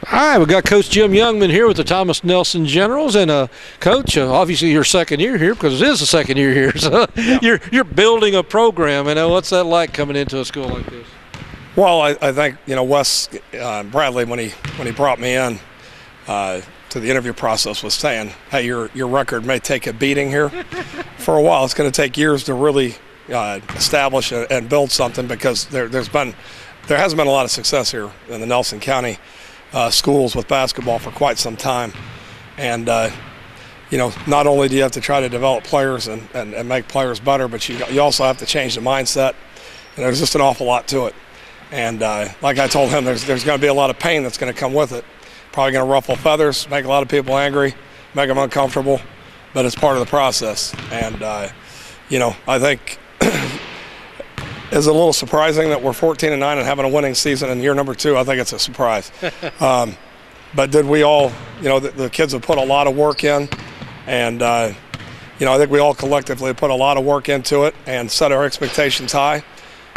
Hi, we've got Coach Jim Youngman here with the Thomas Nelson Generals, and Coach, obviously your second year here because it is the second year here. So yeah. you're building a program, and what's that like coming into a school like this? Well, I think Wes Bradley when he brought me in to the interview process was saying, hey, your record may take a beating here for a while. It's going to take years to really establish and build something because there hasn't been a lot of success here in the Nelson County schools with basketball for quite some time. And not only do you have to try to develop players and make players better, but you also have to change the mindset, and there's just an awful lot to it. And like I told him, there's going to be a lot of pain that's going to come with it. Probably going to ruffle feathers, make a lot of people angry, make them uncomfortable, but it's part of the process. And I think it's a little surprising that we're 14-9 and having a winning season in year number 2. I think it's a surprise. But did we all, the kids have put a lot of work in, and I think we all collectively put a lot of work into it and set our expectations high.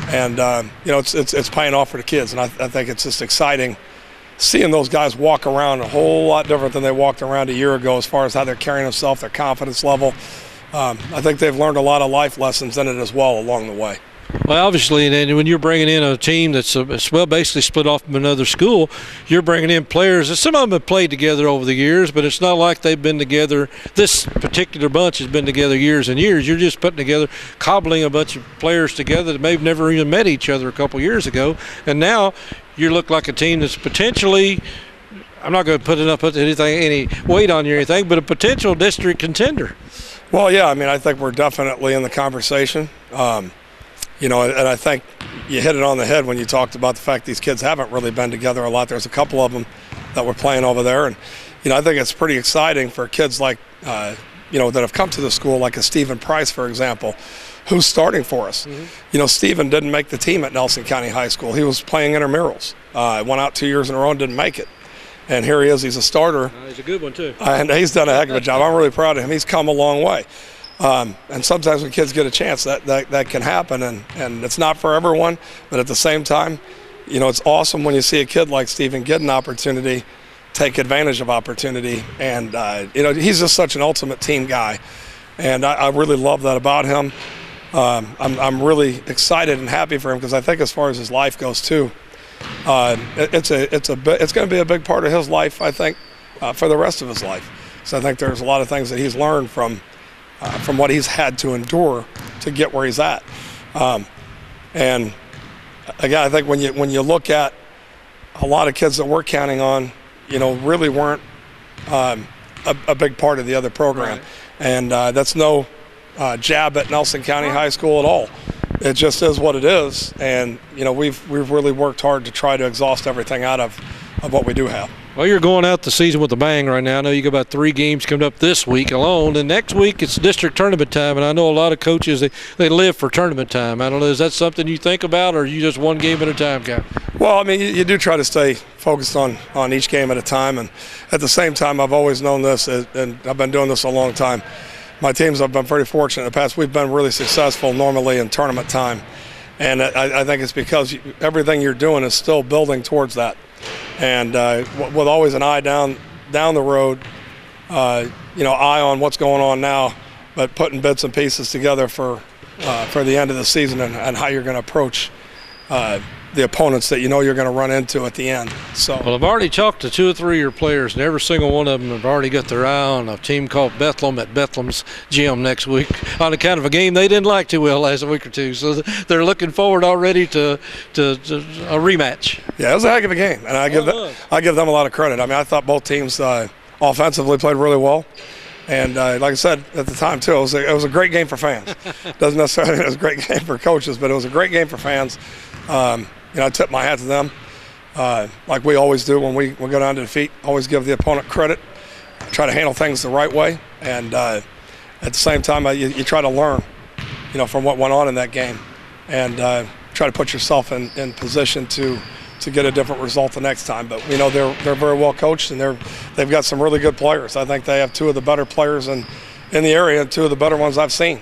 And it's paying off for the kids, and I think it's just exciting seeing those guys walk around a whole lot different than they walked around a year ago as far as how they're carrying themselves, their confidence level. I think they've learned a lot of life lessons in it as well along the way. Well, obviously, and when you're bringing in a team that's basically split off from another school, you're bringing in players. Some of them have played together over the years, but it's not like they've been together. This particular bunch has been together years and years. You're just putting together, cobbling a bunch of players together that may have never even met each other a couple years ago, and now you look like a team that's potentially, I'm not going to put any weight on you or anything, but a potential district contender. Well, yeah, I think we're definitely in the conversation. And I think you hit it on the head when you talked about the fact these kids haven't really been together a lot. There's a couple of them that were playing over there. And, I think it's pretty exciting for kids like, that have come to the school, like a Stephen Price, for example, who's starting for us. Mm-hmm. Stephen didn't make the team at Nelson County High School. He was playing intramurals. Went out 2 years in a row and didn't make it. And here he is. He's a starter. He's a good one, too. And he's done a heck of a job. I'm really proud of him. He's come a long way. And sometimes when kids get a chance, that can happen, and it's not for everyone, but at the same time, it's awesome when you see a kid like Stephen get an opportunity, take advantage of opportunity, and he's just such an ultimate team guy, and I really love that about him. I'm really excited and happy for him because I think as far as his life goes too, it's going to be a big part of his life, I think, for the rest of his life. So I think there's a lot of things that he's learned from what he's had to endure to get where he's at. And again, I think when you look at a lot of kids that we're counting on, really weren't a big part of the other program. Right. And that's no jab at Nelson County High School at all. It just is what it is. And, we've really worked hard to try to exhaust everything out of what we do have. Well, you're going out the season with a bang right now. I know you got about 3 games coming up this week alone, and next week it's district tournament time, and I know a lot of coaches, they live for tournament time. I don't know, is that something you think about, or are you just one game at a time guy? Well, you do try to stay focused on each game at a time, and at the same time, I've always known this, and I've been doing this a long time. My teams have been pretty fortunate in the past. We've been really successful normally in tournament time, and I think it's because everything you're doing is still building towards that. And with always an eye down the road, eye on what's going on now, but putting bits and pieces together for the end of the season and how you're going to approach the opponents that you're going to run into at the end. So, well, I've already talked to 2 or 3 of your players, and every single one of them have already got their eye on a team called Bethlehem at Bethlehem's gym next week on account of a game they didn't like too well last week or two. So they're looking forward already to a rematch. Yeah, it was a heck of a game, and I give them a lot of credit. I thought both teams offensively played really well. And like I said at the time, too, it was a great game for fans. Doesn't necessarily mean it was a great game for coaches, but it was a great game for fans. I tip my hat to them, like we always do when we go down to defeat. Always give the opponent credit, try to handle things the right way, and at the same time, you try to learn, from what went on in that game, and try to put yourself in position to get a different result the next time. But they're very well coached, and they've got some really good players. I think they have 2 of the better players in the area, and 2 of the better ones I've seen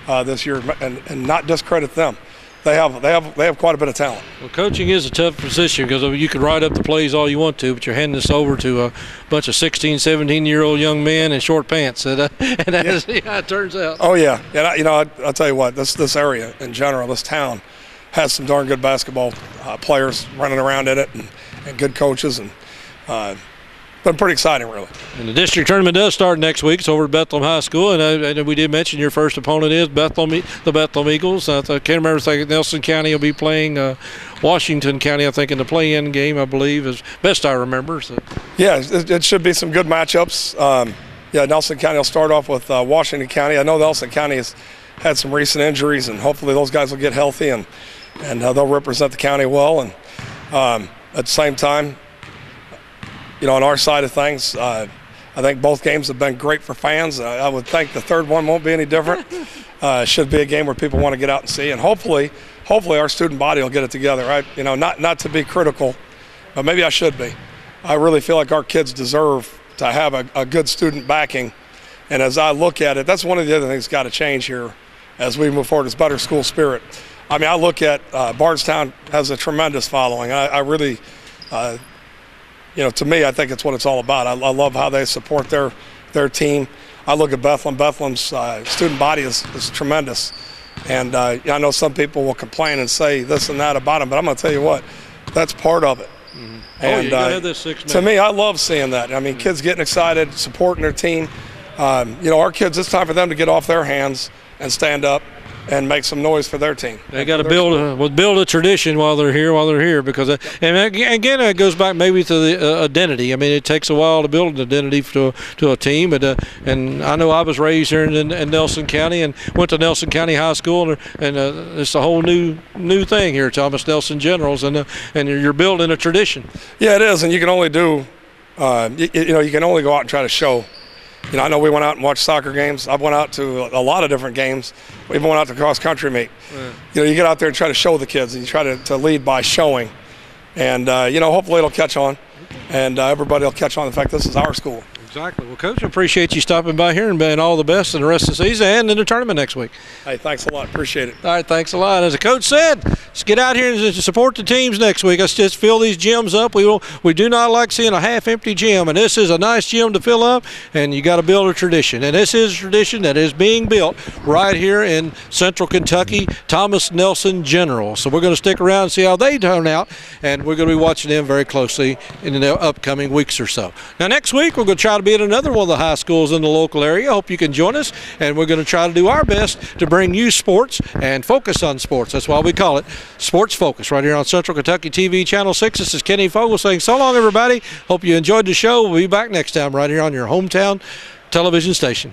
this year, and not discredit them. they have quite a bit of talent. Well, coaching is a tough position because you can write up the plays all you want to, but you're handing this over to a bunch of 16, 17-year-old young men in short pants. And that is how it turns out. Oh, yeah. And, I'll tell you what, this area in general, this town, has some darn good basketball players running around in it and good coaches. And been pretty exciting, really. And the district tournament does start next week. It's over at Bethlehem High School, and we did mention your first opponent is the Bethlehem Eagles. I can't remember if Nelson County will be playing Washington County, I think, in the play-in game, I believe, as best I remember. So. Yeah, it should be some good matchups. Nelson County will start off with Washington County. I know Nelson County has had some recent injuries, and hopefully those guys will get healthy and they'll represent the county well. And at the same time, on our side of things, I think both games have been great for fans. I would think the third one won't be any different. Should be a game where people want to get out and see, and hopefully our student body will get it together. Not to be critical, but maybe I should be. I really feel like our kids deserve to have a good student backing, and as I look at it, that's one of the other things that's got to change here as we move forward is better school spirit. I look at Bardstown has a tremendous following. I really. To me, I think it's what it's all about. I love how they support their team. I look at Bethlehem. Bethlehem's student body is tremendous. And I know some people will complain and say this and that about them, but I'm going to tell you what, that's part of it. Mm-hmm. And you gotta have this 6 to me, I love seeing that. Kids getting excited, supporting their team. Our kids, it's time for them to get off their hands and stand up and make some noise for their team. They got to build a tradition while they're here because and again it goes back maybe to the identity. It takes a while to build an identity to a team, and I know I was raised here in Nelson County and went to Nelson County High School, and it's a whole new thing here, Thomas Nelson Generals, and you're building a tradition. Yeah, it is, and you can only do you can only go out and try to show. I know we went out and watched soccer games. I went out to a lot of different games. We even went out to cross-country meet. Yeah. You get out there and try to show the kids, and you try to lead by showing. And, hopefully it'll catch on, and everybody will catch on the fact this is our school. Exactly. Well, Coach, I appreciate you stopping by here and all the best in the rest of the season and in the tournament next week. Hey, thanks a lot. Appreciate it. All right, thanks a lot. As the coach said, let's get out here and support the teams next week. Let's just fill these gyms up. We do not like seeing a half-empty gym, and this is a nice gym to fill up, and you got to build a tradition. And this is a tradition that is being built right here in Central Kentucky, Thomas Nelson General. So we're going to stick around and see how they turn out, and we're going to be watching them very closely in the upcoming weeks or so. Now, next week, we're going to try to be at another one of the high schools in the local area. I hope you can join us, and we're going to try to do our best to bring you sports and focus on sports. That's why we call it Sports Focus right here on Central Kentucky TV Channel 6. This is Kenny Fogle saying so long, everybody. Hope you enjoyed the show. We'll be back next time right here on your hometown television station.